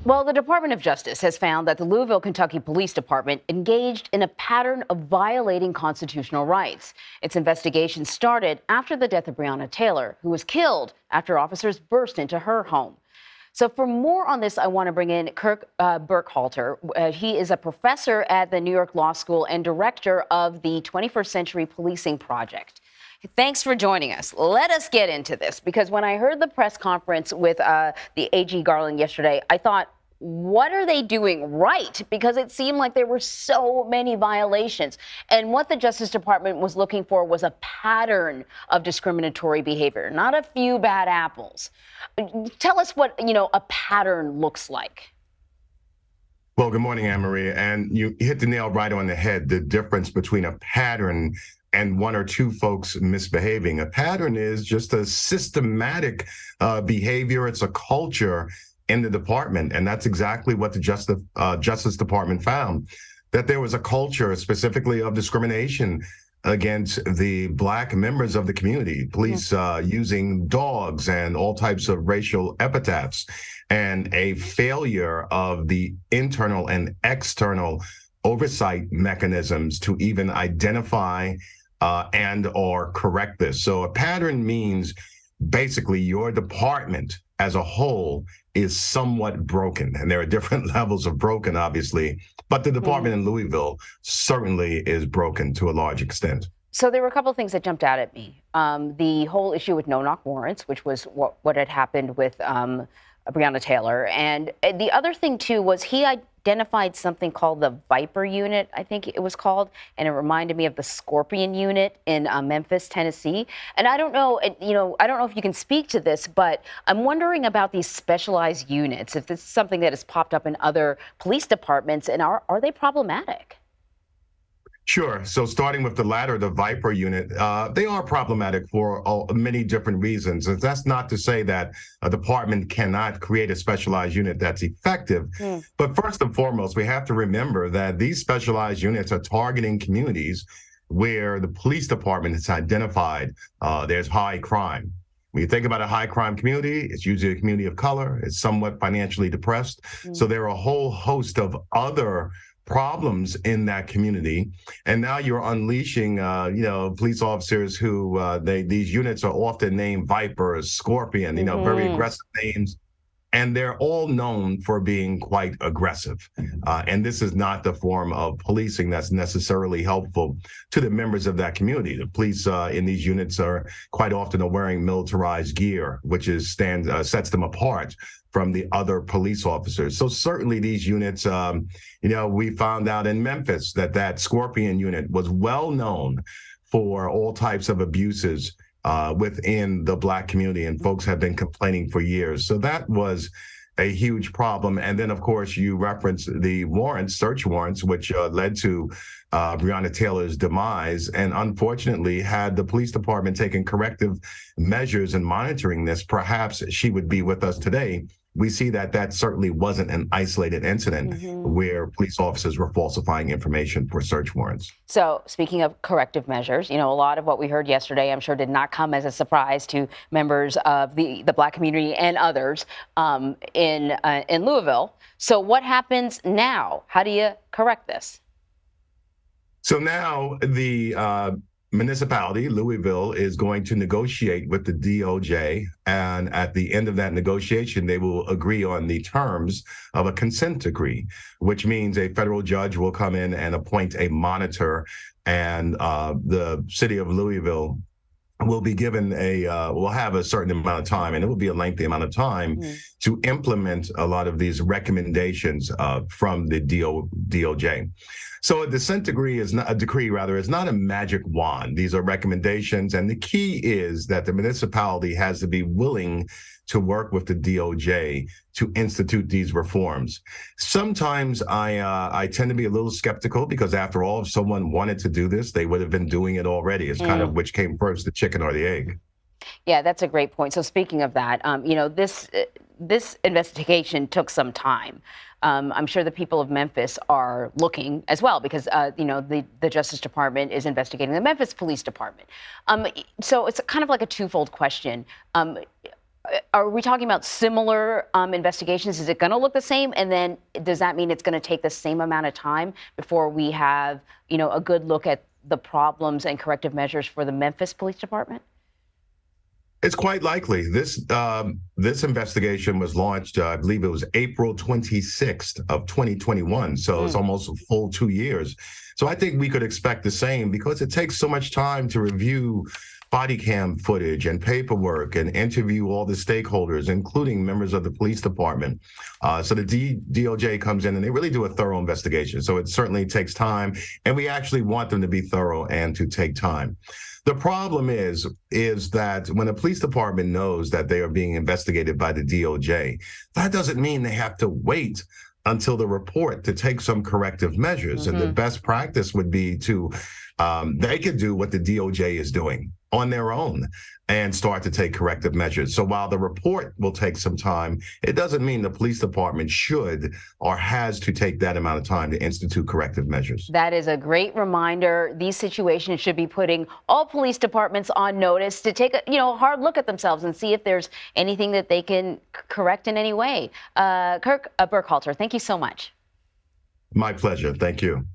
Well, the Department of Justice has found that the Louisville, Kentucky Police Department engaged in a pattern of violating constitutional rights. Its investigation started after the death of Breonna Taylor, who was killed after officers burst into her home. So for more on this, I want to bring in Kirk Burkhalter. He is a professor at the New York Law School and director of the 21st Century Policing Project. Thanks for joining us. Let us get into this, because when I heard the press conference with the AG Garland yesterday, I thought, what are they doing right? Because it seemed like there were so many violations. And what the Justice Department was looking for was a pattern of discriminatory behavior, not a few bad apples. Tell us what, a pattern looks like. Well, good morning, Anne-Marie. And you hit the nail right on the head, the difference between a pattern and one or two folks misbehaving. A pattern is just a systematic behavior. It's a culture in the department. And that's exactly what the Justice Department found, that there was a culture specifically of discrimination against the Black members of the community, police using dogs and all types of racial epithets, and a failure of the internal and external oversight mechanisms to even identify and or correct this. So a pattern means basically your department as a whole is somewhat broken. And there are different levels of broken, obviously, but the department in Louisville certainly is broken to a large extent. So there were a couple of things that jumped out at me. The whole issue with no-knock warrants, which was what had happened with Breonna Taylor. And the other thing, too, was he identified something called the Viper Unit, I think it was called, and it reminded me of the Scorpion Unit in Memphis, Tennessee. And I don't know, I don't know if you can speak to this, but I'm wondering about these specialized units, if this is something that has popped up in other police departments, and are they problematic? Sure. So starting with the latter, the Viper Unit, they are problematic for many different reasons. And that's not to say that a department cannot create a specialized unit that's effective. But first and foremost, we have to remember that these specialized units are targeting communities where the police department has identified there's high crime. When you think about a high crime community, it's usually a community of color. It's somewhat financially depressed. So there are a whole host of other problems in that community, and now you're unleashing, police officers who these units are often named Viper, Scorpion, very aggressive names, and they're all known for being quite aggressive. And this is not the form of policing that's necessarily helpful to the members of that community. The police in these units are quite often wearing militarized gear, which sets them apart from the other police officers. So certainly these units, we found out in Memphis that Scorpion unit was well known for all types of abuses within the Black community, and folks have been complaining for years. So that was a huge problem. And then, of course, you referenced the search warrants, which led to Breonna Taylor's demise. And unfortunately, had the police department taken corrective measures in monitoring this, perhaps she would be with us today. We see that certainly wasn't an isolated incident where police officers were falsifying information for search warrants. So speaking of corrective measures, a lot of what we heard yesterday, I'm sure, did not come as a surprise to members of the Black community and others in Louisville. So what happens now? How do you correct this? So now the municipality, Louisville, is going to negotiate with the DOJ, and at the end of that negotiation, they will agree on the terms of a consent decree, which means a federal judge will come in and appoint a monitor, and the city of Louisville will be given will have a certain amount of time, and it will be a lengthy amount of time to implement a lot of these recommendations from the DOJ. So a decree is not a magic wand. These are recommendations, and the key is that the municipality has to be willing to work with the DOJ to institute these reforms. Sometimes I tend to be a little skeptical, because after all, if someone wanted to do this, they would have been doing it already. It's kind of which came first, the chicken or the egg. Yeah, that's a great point. So speaking of that, this investigation took some time. I'm sure the people of Memphis are looking as well, because the Justice Department is investigating the Memphis Police Department. So it's kind of like a twofold question. Are we talking about similar investigations? Is it going to look the same? And then does that mean it's going to take the same amount of time before we have, a good look at the problems and corrective measures for the Memphis Police Department? It's quite likely. This investigation was launched, I believe it was April 26th of 2021. So it's almost a full 2 years. So I think we could expect the same because it takes so much time to review body cam footage and paperwork and interview all the stakeholders, including members of the police department. So the DOJ comes in and they really do a thorough investigation. So it certainly takes time, and we actually want them to be thorough and to take time. The problem is that when a police department knows that they are being investigated by the DOJ, that doesn't mean they have to wait until the report to take some corrective measures. And the best practice would be to, they could do what the DOJ is doing on their own and start to take corrective measures. So while the report will take some time, it doesn't mean the police department should or has to take that amount of time to institute corrective measures. That is a great reminder. These situations should be putting all police departments on notice to take a hard look at themselves and see if there's anything that they can correct in any way. Kirk Burkhalter, thank you so much. My pleasure. Thank you.